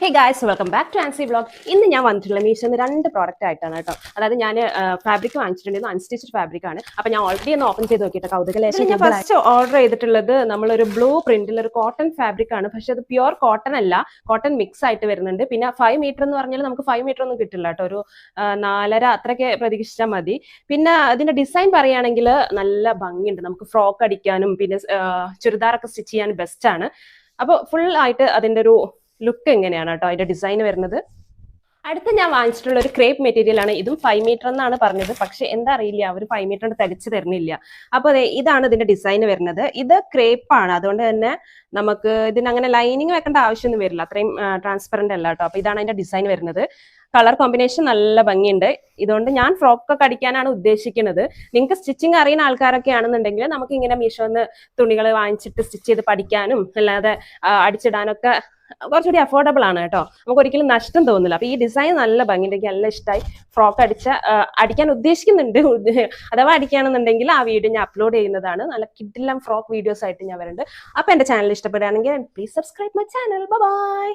Hey guys, welcome back to Ancy vlog. ഇന്ന് ഞാൻ വന്നിട്ടുള്ള മീഷോന്ന് രണ്ട് പ്രോഡക്റ്റ് ആയിട്ടാണ് കേട്ടോ. അതായത് ഞാൻ ഫാബ്രിക് വാങ്ങിച്ചിട്ടുണ്ടായിരുന്നു, അൺസ്റ്റിച്ച്ഡ് ഫാബ്രിക് ആണ്. അപ്പോൾ ഞാൻ ഓൾറെഡി ഒന്ന് ഓപ്പൺ ചെയ്ത് നോക്കിയിട്ട് കൗതുകലേശം ഞാൻ ഫസ്റ്റ് ഓർഡർ ചെയ്തിട്ടുള്ളത് നമ്മളൊരു ബ്ലൂ പ്രിന്റിൽ ഒരു കോട്ടൺ ഫാബ്രിക് ആണ്. പക്ഷെ അത് പ്യുവർ കോട്ടൺ അല്ല, കോട്ടൺ മിക്സ് ആയിട്ട് വരുന്നുണ്ട്. പിന്നെ 5 മീറ്റർ എന്ന് പറഞ്ഞാൽ നമുക്ക് 5 മീറ്റർ ഒന്നും കിട്ടില്ല കേട്ടോ, ഒരു 4.5 അത്രയ്ക്ക് പ്രതീക്ഷിച്ചാൽ മതി. പിന്നെ അതിന്റെ ഡിസൈൻ പറയുകയാണെങ്കിൽ നല്ല ഭംഗിയുണ്ട്, നമുക്ക് ഫ്രോക്ക് അടിക്കാനും പിന്നെ ചുരിദാറൊക്കെ സ്റ്റിച്ച് ചെയ്യാനും ബെസ്റ്റ് ആണ്. അപ്പോൾ ഫുൾ ആയിട്ട് അതിന്റെ ഒരു ലുക്ക് എങ്ങനെയാണ് കേട്ടോ അതിന്റെ ഡിസൈൻ വരുന്നത്. അടുത്ത ഞാൻ വാങ്ങിച്ചിട്ടുള്ള ഒരു ക്രേപ്പ് മെറ്റീരിയൽ ആണ്. ഇതും 5 മീറ്റർ എന്നാണ് പറഞ്ഞത്, പക്ഷെ എന്താ അറിയില്ല, അവർ 5 മീറ്റർ തികച്ചു തരുന്നില്ല. അപ്പോൾ അതെ, ഇതാണ് ഇതിന്റെ ഡിസൈൻ വരുന്നത്. ഇത് ക്രേപ്പ് ആണ്, അതുകൊണ്ട് തന്നെ നമുക്ക് ഇതിന് അങ്ങനെ ലൈനിങ് വെക്കേണ്ട ആവശ്യമൊന്നും വരില്ല, അത്രയും ട്രാൻസ്പെറന്റ് അല്ല കേട്ടോ. അപ്പൊ ഇതാണ് അതിന്റെ ഡിസൈൻ വരുന്നത്. കളർ കോമ്പിനേഷൻ നല്ല ഭംഗിയുണ്ട്. ഇതുകൊണ്ട് ഞാൻ ഫ്രോക്ക് ഒക്കെ അടിക്കാനാണ് ഉദ്ദേശിക്കുന്നത്. നിങ്ങൾക്ക് സ്റ്റിച്ചിങ് അറിയുന്ന ആൾക്കാരൊക്കെ ആണെന്നുണ്ടെങ്കിൽ നമുക്ക് ഇങ്ങനെ മീഷോന്ന് തുണികൾ വാങ്ങിച്ചിട്ട് സ്റ്റിച്ച് ചെയ്ത് പഠിക്കാനും അല്ലാതെ അടിച്ചിടാനൊക്കെ കുറച്ചുകൂടി അഫോർഡബിൾ ആണ് കേട്ടോ. നമുക്ക് ഒരിക്കലും നഷ്ടം തോന്നില്ല. അപ്പൊ ഈ ഡിസൈൻ നല്ല ഭംഗിയുണ്ട്, എനിക്ക് നല്ല ഇഷ്ടമായി. ഫ്രോക്ക് അടിക്കാൻ ഉദ്ദേശിക്കുന്നുണ്ട്. അഥവാ അടിക്കുകയാണെന്നുണ്ടെങ്കിൽ ആ വീഡിയോ ഞാൻ അപ്ലോഡ് ചെയ്യുന്നതാണ്. നല്ല കിഡിലം ഫ്രോക്ക് വീഡിയോസ് ആയിട്ട് ഞാൻ വരുന്നുണ്ട്. അപ്പൊ എന്റെ ചാനൽ ഇഷ്ടപ്പെടുകയാണെങ്കിൽ please subscribe my channel. By.